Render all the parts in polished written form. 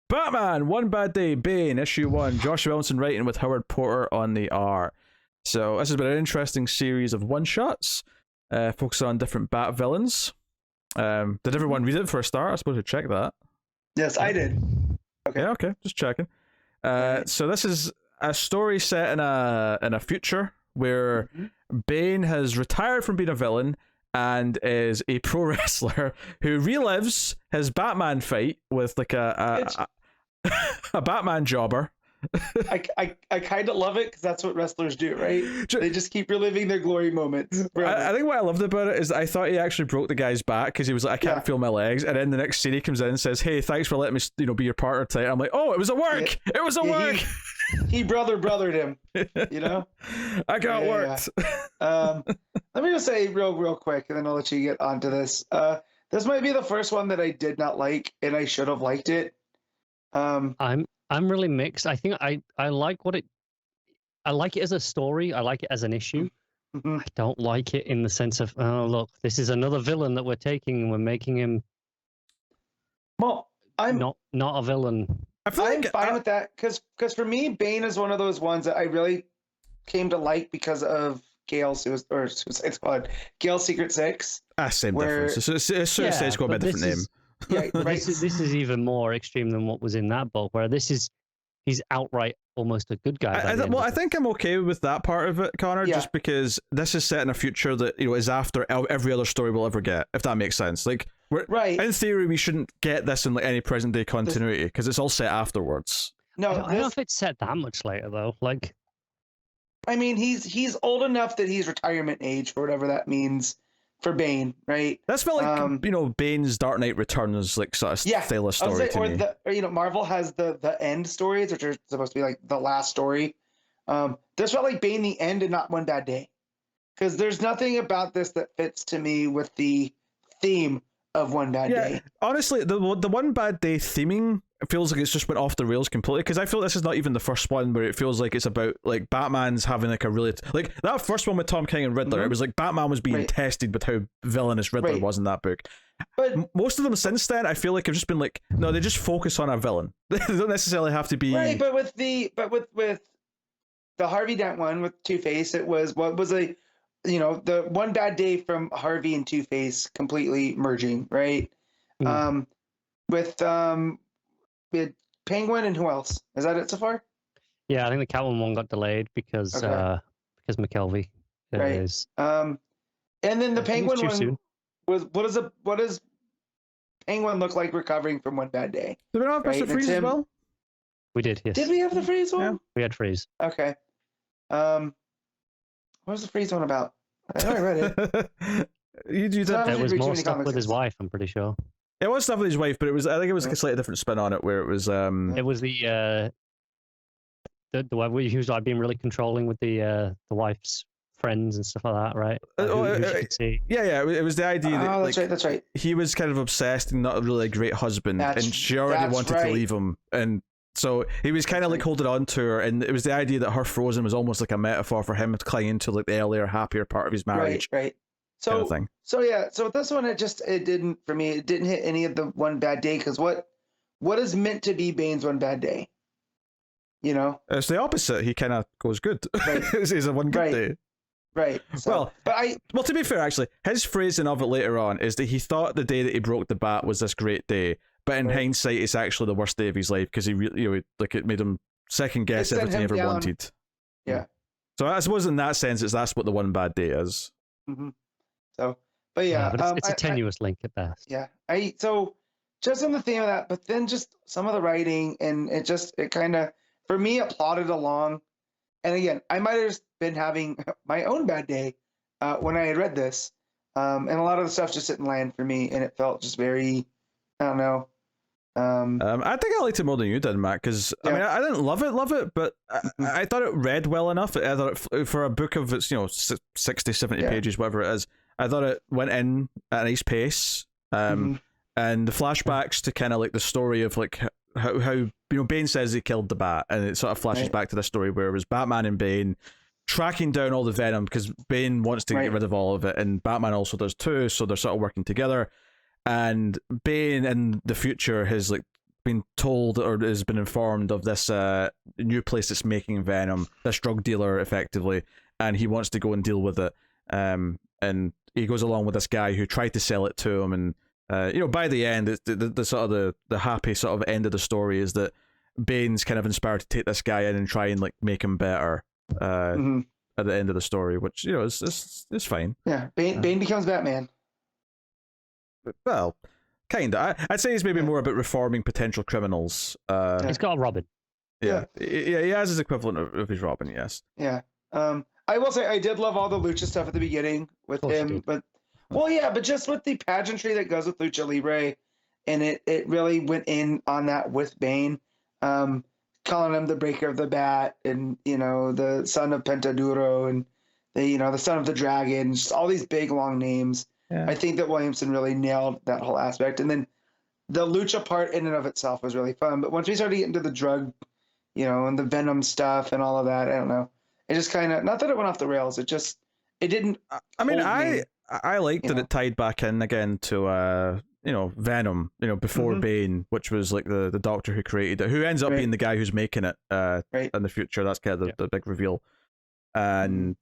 Batman, One Bad Day, Bane, issue 1, Joshua Williamson writing with Howard Porter on the art. So this has been an interesting series of one-shots, focusing on different Bat villains. Did everyone read it for a start? I suppose we check that. Yes, I did. Okay. Yeah, okay, just checking. So this is a story set in a future where Bane has retired from being a villain and is a pro wrestler who relives his Batman fight with like a Batman jobber. I kind of love it because that's what wrestlers do, right? They just keep reliving their glory moments. I think what I loved about it is I thought he actually broke the guy's back because he was like, I can't feel my legs, and then the next scene he comes in and says, "Hey, thanks for letting me, be your partner tonight." I'm like, "Oh, it was a work! It was a work!" He brothered him, I got worked. Let me just say real quick, and then I'll let you get onto this. This might be the first one that I did not like, and I should have liked it. I'm really mixed. I think I like I like it as a story. I like it as an issue. I don't like it in the sense of, oh, look, this is another villain that we're taking and we're making him I'm not a villain. I'm fine with that because for me, Bane is one of those ones that I really came to like because of Gail's Suicide Squad, Gail's Secret Six. Same difference. It's Suicide Squad by a different name. Yeah, right. This is even more extreme than what was in that book, where he's outright almost a good guy. I think I'm okay with that part of it, Connor, just because this is set in a future that is after every other story we'll ever get, if that makes sense. Like, in theory, we shouldn't get this in like any present day continuity because it's all set afterwards. No, I don't know if it's set that much later though. Like, I mean, he's old enough that he's retirement age, for whatever that means. For Bane, right? That's felt like Bane's Dark Knight Returns, like sort of style of story to me. Marvel has the end stories, which are supposed to be like the last story. This felt like Bane the end and not One Bad Day, because there's nothing about this that fits to me with the theme of One Bad Day. Honestly, the One Bad Day theming feels like it's just went off the rails completely, because I feel this is not even the first one where it feels like it's about like Batman's having like a really like that first one with Tom King and Riddler. It was like Batman was being tested with how villainous Riddler was in that book. But most of them since then, I feel like have just been like, no, they just focus on a villain. They don't necessarily have to be right. But with the Harvey Dent one with Two-Face, it was the One Bad Day from Harvey and Two-Face completely merging, right? We had Penguin and who else? Is that it so far? Yeah, I think the Catwoman one got delayed because McKelvey is. And then the Penguin one soon. was what does Penguin look like recovering from One Bad Day? Did we not have Mr. Freeze as well? We did, yes. Did we have the Freeze one? Yeah. We had Freeze. Okay. What was the Freeze one about? I know I read it. It was more stuff with his wife, I'm pretty sure. It was stuff with his wife, but I think it was a slightly different spin on it, where it was it was the wife where he was like being really controlling with the wife's friends and stuff like that, right? It was the idea that that's right. He was kind of obsessed and not really a great husband, and she already wanted to leave him, and so he was kind of like holding on to her, and it was the idea that her frozen was almost like a metaphor for him clinging to like the earlier, happier part of his marriage. Right. So with this one, it didn't hit any of the One Bad Day, because what is meant to be Bane's One Bad Day? It's the opposite. He kind of goes good. Right. It's a one good day. Right. So, well, to be fair, actually, his phrasing of it later on is that he thought the day that he broke the bat was this great day, but in hindsight, it's actually the worst day of his life because he really, it made him second guess everything he ever wanted. Yeah. So I suppose in that sense, that's what the One Bad Day is. Mm-hmm. So, but yeah, but it's a tenuous link at best. Yeah, so just on the theme of that, but then just some of the writing, and it kind of, for me, it plodded along. And again, I might have just been having my own bad day when I had read this, and a lot of the stuff just didn't land for me, and it felt just very, I don't know. I think I liked it more than you did, Matt, because I mean, I didn't love it, but I thought it read well enough. I thought for a book of its 60, 70 pages, whatever it is, I thought it went in at a nice pace. And the flashbacks to kind of like the story of like how Bane says he killed the bat, and it sort of flashes back to the story where it was Batman and Bane tracking down all the venom because Bane wants to get rid of all of it, and Batman also does too, so they're sort of working together. And Bane in the future has like been told or has been informed of this new place that's making Venom, this drug dealer effectively, and he wants to go and deal with it. And he goes along with this guy who tried to sell it to him, and by the end, the sort of the happy sort of end of the story is that Bane's kind of inspired to take this guy in and try and like make him better at the end of the story, which is fine. Yeah, Bane becomes Batman. Well, kinda. I'd say he's maybe more about reforming potential criminals. He's got a Robin. Yeah, he has his equivalent of his Robin. Yes. Yeah. I will say I did love all the lucha stuff at the beginning with him, but just with the pageantry that goes with lucha libre, and it really went in on that with Bane, calling him the Breaker of the Bat, and the son of Pentaduro, and the son of the Dragon, just all these big long names. Yeah. I think that Williamson really nailed that whole aspect, and then the lucha part in and of itself was really fun. But once we started getting into the drug, and the Venom stuff and all of that, I don't know. It just kind of, not that it went off the rails. It didn't. I mean, I liked that it tied back in again to Venom, before Bane, which was like the doctor who created it, who ends up being the guy who's making it in the future. That's kind of the big reveal. And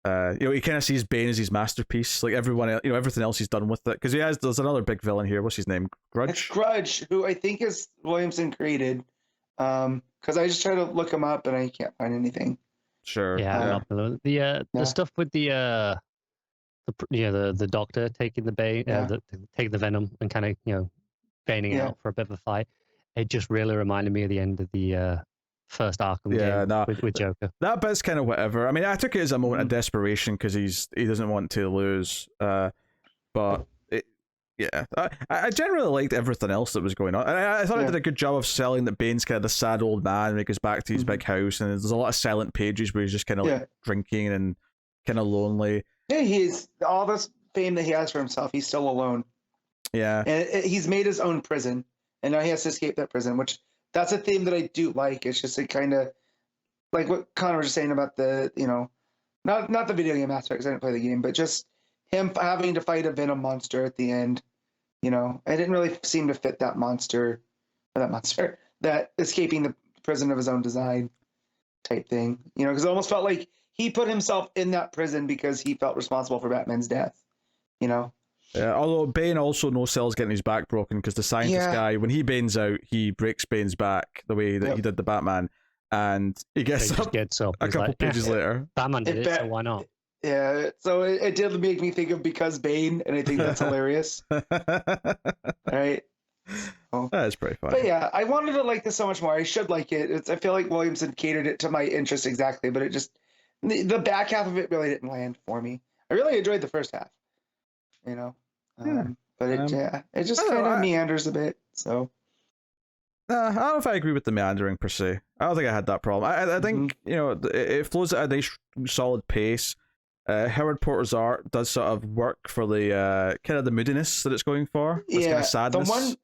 he kind of sees Bane as his masterpiece, like everyone, everything else he's done with it. Because there's another big villain here. What's his name? Grudge. It's Grudge, who I think is Williamson created. Because I just try to look him up and I can't find anything. Sure. Yeah. The stuff with the doctor taking the Bane, taking the Venom and kind of baning it out for a bit of a fight. It just really reminded me of the end of the first Arkham game with Joker. That bit's kind of whatever. I mean, I took it as a moment of desperation because he doesn't want to lose. But I generally liked everything else that was going on. I thought it did a good job of selling that Bane's kind of the sad old man when he goes back to his big house, and there's a lot of silent pages where he's just kind of like drinking and kind of lonely. Yeah, he's all this fame that he has for himself. He's still alone. Yeah, and he's made his own prison, and now he has to escape that prison. Which that's a theme that I do like. It's just a kind of like what Connor was just saying about the not the video game aspect, 'cause I didn't play the game, but just him having to fight a Venom monster at the end. I didn't really seem to fit that that escaping the prison of his own design type thing. Because it almost felt like he put himself in that prison because he felt responsible for Batman's death. Yeah, although Bane also no sells getting his back broken because the scientist guy, when he banes out, he breaks Bane's back the way that he did the Batman, and he gets up a couple pages later. Batman did it, so why not? Yeah, so it did make me think of Because Bane, and I think that's hilarious. Right? That's pretty funny. But yeah, I wanted to like this so much more. I should like it. I feel like Williamson catered it to my interests exactly, but it just, the back half of it really didn't land for me. I really enjoyed the first half, but it just kind of meanders a bit, so. I don't know if I agree with the meandering per se. I don't think I had that problem. I think, it flows at a nice solid pace. Howard Porter's art does sort of work for the kind of the moodiness that it's going for. This kind of sadness.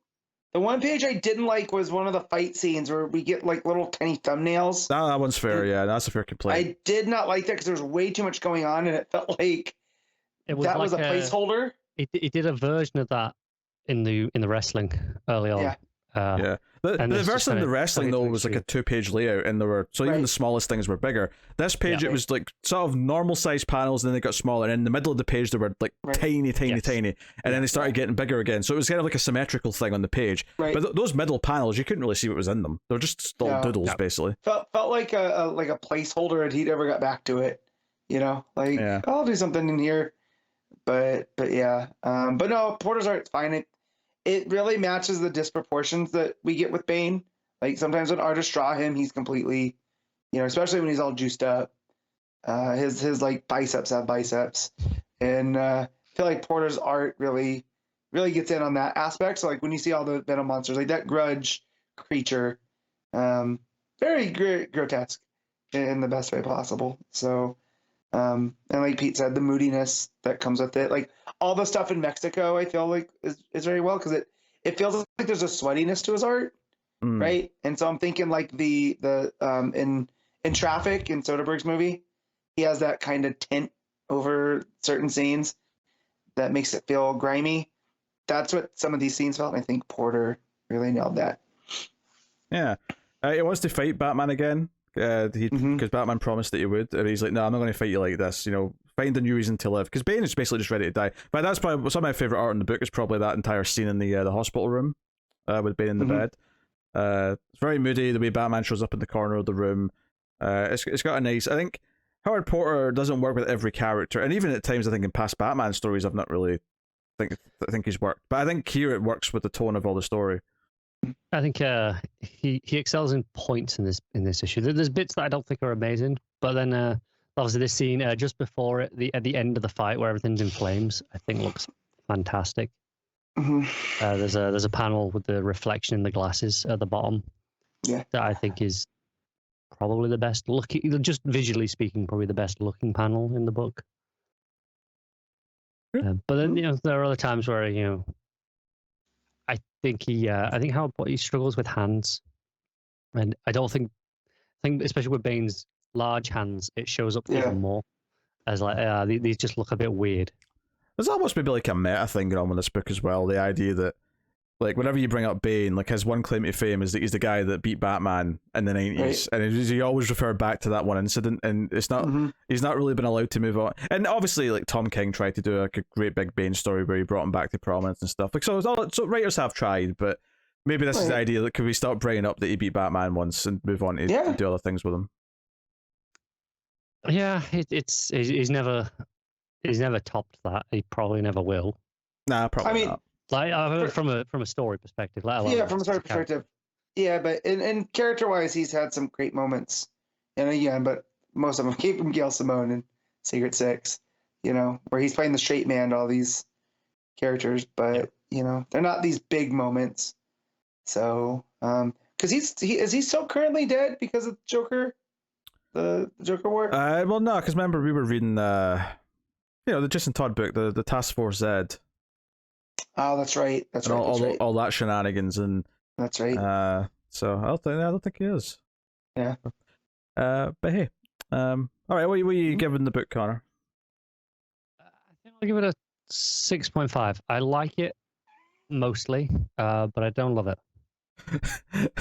The one page I didn't like was one of the fight scenes where we get like little tiny thumbnails. That one's fair, that's a fair complaint. I did not like that because there was way too much going on, and it felt like that was a placeholder. It did a version of that in the wrestling early on. The version of the wrestling though was like a 2-page layout, and there were even the smallest things were bigger. This page it was like sort of normal sized panels, and then they got smaller. And in the middle of the page they were like tiny, and then they started getting bigger again. So it was kind of like a symmetrical thing on the page. Right. But those middle panels, you couldn't really see what was in them. They were just little doodles, basically. Felt like a placeholder, and he never got back to it. I'll do something in here, but no, Porter's art's fine. It really matches the disproportions that we get with Bane. Like sometimes when artists draw him, he's completely, especially when he's all juiced up. His like biceps have biceps, and I feel like Porter's art really gets in on that aspect. So like when you see all the Venom monsters, like that Grudge creature, very grotesque in the best way possible. So, and like Pete said, the moodiness that comes with it, like all the stuff in Mexico, I feel like is very well, because it feels like there's a sweatiness to his art, right? And so I'm thinking like the in Traffic, in Soderbergh's movie, he has that kind of tint over certain scenes that makes it feel grimy. That's what some of these scenes felt, and I think Porter really nailed that. Yeah, he wants to fight Batman again. Because Batman promised that he would, and he's like, "No, I'm not going to fight you like this. You know, find a new reason to live." Because Bane is basically just ready to die. But that's probably some of my favorite art in the book. Is probably that entire scene in the hospital room, with Bane in the bed. It's very moody. The way Batman shows up in the corner of the room. It's got a nice. I think Howard Porter doesn't work with every character, and even at times, I think in past Batman stories, I've not really think he's worked. But I think here it works with the tone of all the story. I think he excels in points in this issue. There's bits that I don't think are amazing, but then obviously this scene just before it, at the end of the fight where everything's in flames, I think looks fantastic. There's a panel with the reflection in the glasses at the bottom. Yeah, that I think is probably the best looking, just visually speaking, probably the best looking panel in the book. But then there are other times where I think how he struggles with hands, and I think especially with Bane's large hands, it shows up even more as like these just look a bit weird. There's almost maybe like a meta thing going on with this book as well. The idea that, like, whenever you bring up Bane, like, his one claim to fame is that he's the guy that beat Batman in the 90s, and he always referred back to that one incident, and it's not he's not really been allowed to move on. And obviously, like, Tom King tried to do like a great big Bane story where he brought him back to prominence and stuff. Like, so writers have tried, but maybe this is the idea that could we start bringing up that he beat Batman once and move on to do other things with him. Yeah, he's never topped that. He probably never will. Nah, probably not. Like from a story perspective, from a story perspective. Yeah, but in character wise, he's had some great moments, and again, but most of them came from Gail Simone and Secret Six, where he's playing the straight man to all these characters, but they're not these big moments. So, because is he still currently dead because of Joker, the Joker War? Well, no, because remember we were reading the Jason Todd book, the Task Force Z. Oh, that's right. That's right. All that shenanigans and that's right. So I don't think he is. Yeah. But hey, all right. What are you giving the book, Connor? I think I'll give it a 6.5. I like it mostly, but I don't love it.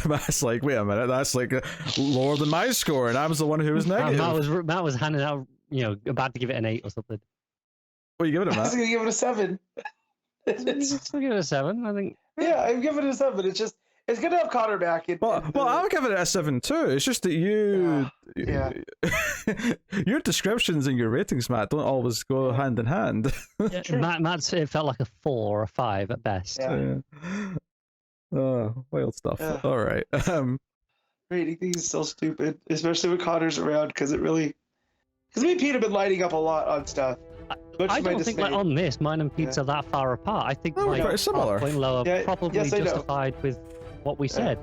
Matt's like, wait a minute, that's like lower than my score, and I was the one who was negative. Matt was handing out, about to give it an 8 or something. What are you giving it, Matt? I was going to give it a 7. I'll give it a 7, I think. Yeah, I'm giving it a 7. It's good to have Connor back. Well, I'll give it a 7 too. It's just that your descriptions and your ratings, Matt, don't always go hand in hand. Matt's it felt like a 4 or a 5 at best. Yeah. Oh, wild stuff. Yeah. All right. Rating things is so stupid, especially when Connor's around, because me and Pete have been lighting up a lot on stuff. I don't think on this, mine and Pete's are that far apart. I think pretty similar. Point lower probably justified with what we said.